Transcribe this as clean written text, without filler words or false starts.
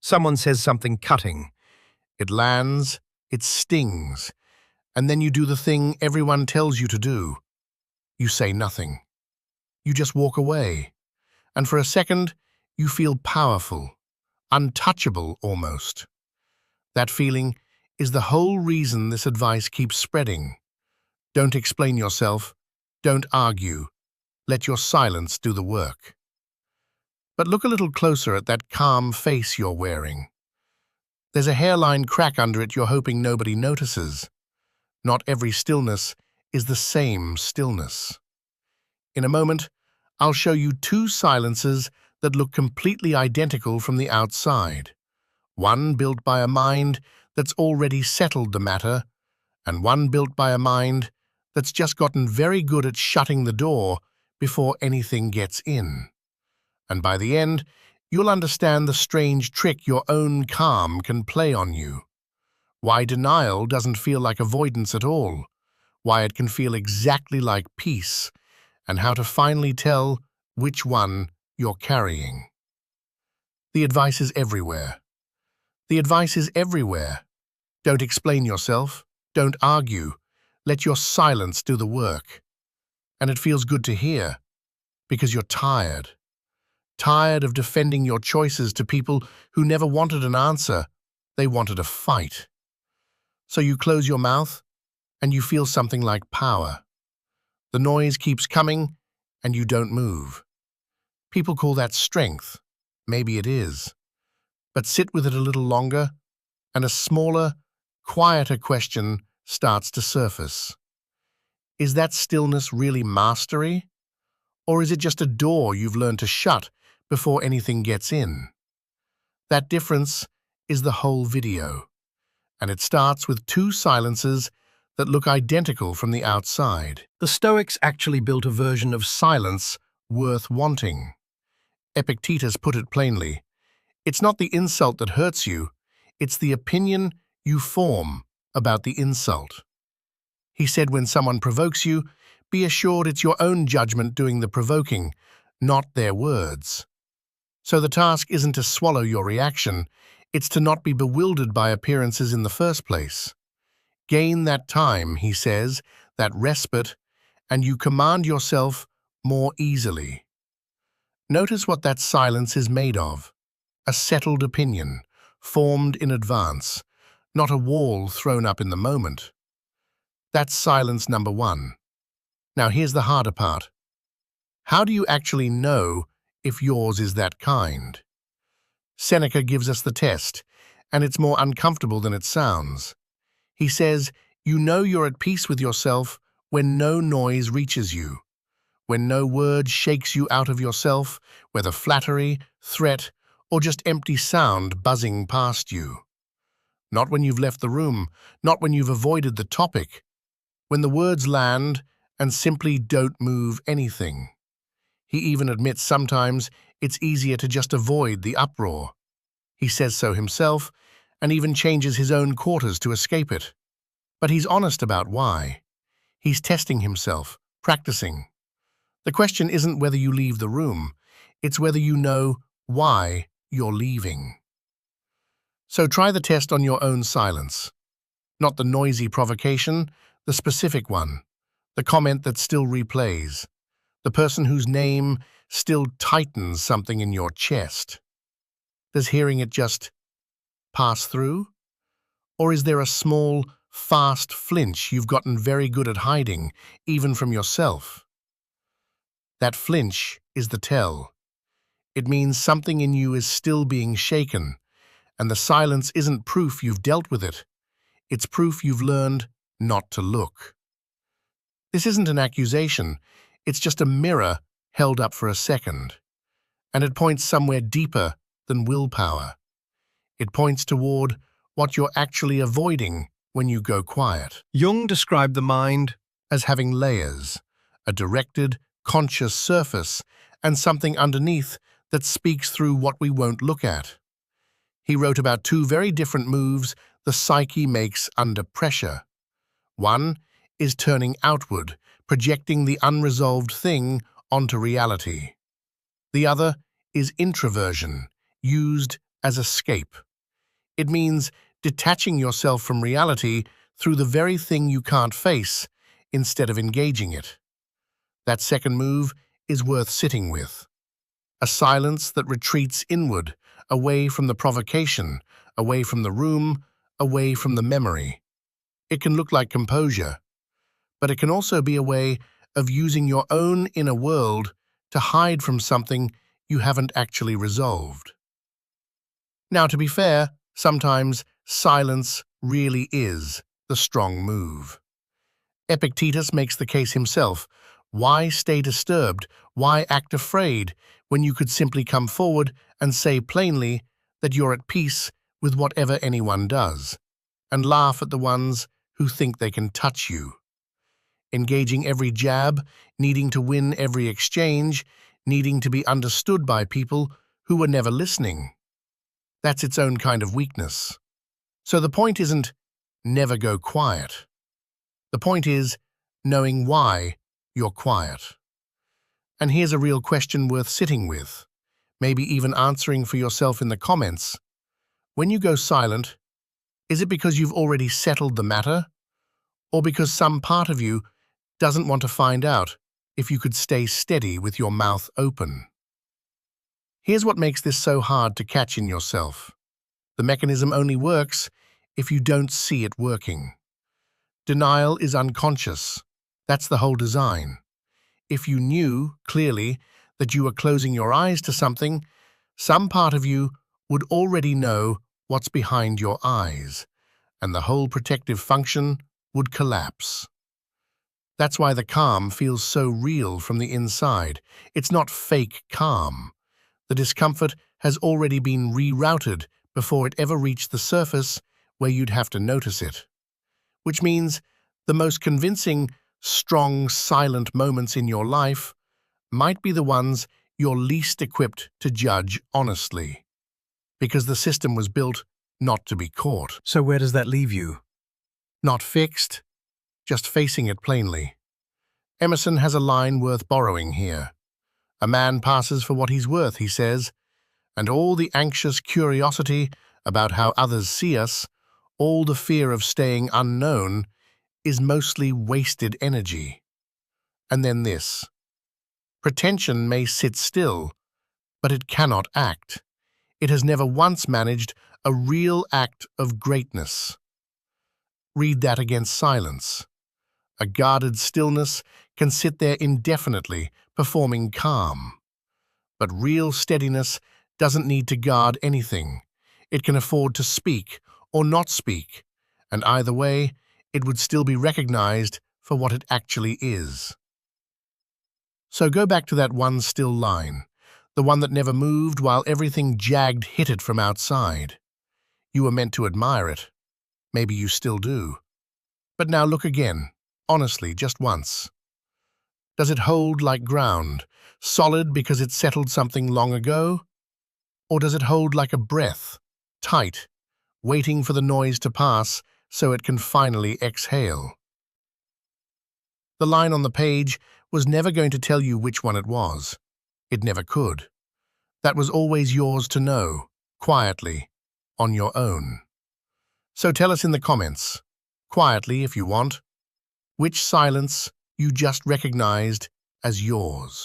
Someone says something cutting. It lands, it stings, and then you do the thing everyone tells you to do. You say nothing. You just walk away. And for a second, you feel powerful, untouchable almost. That feeling is the whole reason this advice keeps spreading. Don't explain yourself. Don't argue. Let your silence do the work. But look a little closer at that calm face you're wearing. There's a hairline crack under it you're hoping nobody notices. Not every stillness is the same stillness. In a moment, I'll show you two silences that look completely identical from the outside. One built by a mind that's already settled the matter, and one built by a mind that's just gotten very good at shutting the door before anything gets in. And by the end, you'll understand the strange trick your own calm can play on you. Why denial doesn't feel like avoidance at all, why it can feel exactly like peace, and how to finally tell which one you're carrying. The advice is everywhere. The advice is everywhere. Don't explain yourself. Don't argue. Let your silence do the work. And it feels good to hear, because you're tired. Tired of defending your choices to people who never wanted an answer. They wanted a fight. So you close your mouth, and you feel something like power. The noise keeps coming, and you don't move. People call that strength. Maybe it is. But sit with it a little longer, and a smaller, quieter question starts to surface. Is that stillness really mastery? Or is it just a door you've learned to shut before anything gets in? That difference is the whole video, and it starts with two silences that look identical from the outside. The Stoics actually built a version of silence worth wanting. Epictetus put it plainly, it's not the insult that hurts you, it's the opinion you form about the insult. He said when someone provokes you, be assured it's your own judgment doing the provoking, not their words. So the task isn't to swallow your reaction, it's to not be bewildered by appearances in the first place. Gain that time, he says, that respite, and you command yourself more easily. Notice what that silence is made of. A settled opinion, formed in advance, not a wall thrown up in the moment. That's silence number one. Now here's the harder part. How do you actually know if yours is that kind? Seneca gives us the test, and it's more uncomfortable than it sounds. He says, you know you're at peace with yourself when no noise reaches you, when no word shakes you out of yourself, whether flattery, threat, or just empty sound buzzing past you. Not when you've left the room, not when you've avoided the topic, when the words land and simply don't move anything. He even admits sometimes it's easier to just avoid the uproar. He says so himself, and even changes his own quarters to escape it. But he's honest about why. He's testing himself, practicing. The question isn't whether you leave the room, it's whether you know why you're leaving. So try the test on your own silence. Not the noisy provocation, the specific one. The comment that still replays. The person whose name still tightens something in your chest. Does hearing it just pass through? Or is there a small, fast flinch you've gotten very good at hiding, even from yourself? That flinch is the tell. It means something in you is still being shaken, and the silence isn't proof you've dealt with it. It's proof you've learned not to look. This isn't an accusation, it's just a mirror held up for a second. And it points somewhere deeper than willpower. It points toward what you're actually avoiding when you go quiet. Jung described the mind as having layers, a directed, conscious surface, and something underneath that speaks through what we won't look at. He wrote about two very different moves the psyche makes under pressure. One is turning outward, projecting the unresolved thing onto reality. The other is introversion, used as escape. It means detaching yourself from reality through the very thing you can't face instead of engaging it. That second move is worth sitting with. A silence that retreats inward, away from the provocation, away from the room, away from the memory. It can look like composure, but it can also be a way of using your own inner world to hide from something you haven't actually resolved. Now, to be fair, sometimes silence really is the strong move. Epictetus makes the case himself. Why stay disturbed? Why act afraid when you could simply come forward and say plainly that you're at peace with whatever anyone does, and laugh at the ones who think they can touch you? Engaging every jab, needing to win every exchange, needing to be understood by people who were never listening. That's its own kind of weakness. So the point isn't never go quiet. The point is knowing why you're quiet. And here's a real question worth sitting with, maybe even answering for yourself in the comments. When you go silent, is it because you've already settled the matter, or because some part of you doesn't want to find out if you could stay steady with your mouth open? Here's what makes this so hard to catch in yourself. The mechanism only works if you don't see it working. Denial is unconscious. That's the whole design. If you knew, clearly, that you were closing your eyes to something, some part of you would already know what's behind your eyes, and the whole protective function would collapse. That's why the calm feels so real from the inside. It's not fake calm. The discomfort has already been rerouted before it ever reached the surface where you'd have to notice it. Which means the most convincing, strong, silent moments in your life might be the ones you're least equipped to judge honestly, because the system was built not to be caught. So where does that leave you? Not fixed, just facing it plainly. Emerson has a line worth borrowing here. A man passes for what he's worth, he says, and all the anxious curiosity about how others see us, all the fear of staying unknown, is mostly wasted energy. And then this. Pretension may sit still, but it cannot act. It has never once managed a real act of greatness. Read that against silence. A guarded stillness can sit there indefinitely, performing calm. But real steadiness doesn't need to guard anything. It can afford to speak or not speak, and either way, it would still be recognized for what it actually is. So go back to that one still line, the one that never moved while everything jagged hit it from outside. You were meant to admire it. Maybe you still do. But now look again, honestly, just once. Does it hold like ground, solid because it settled something long ago? Or does it hold like a breath, tight, waiting for the noise to pass so it can finally exhale? The line on the page was never going to tell you which one it was. It never could. That was always yours to know, quietly, on your own. So tell us in the comments, quietly if you want, which silence you just recognized as yours.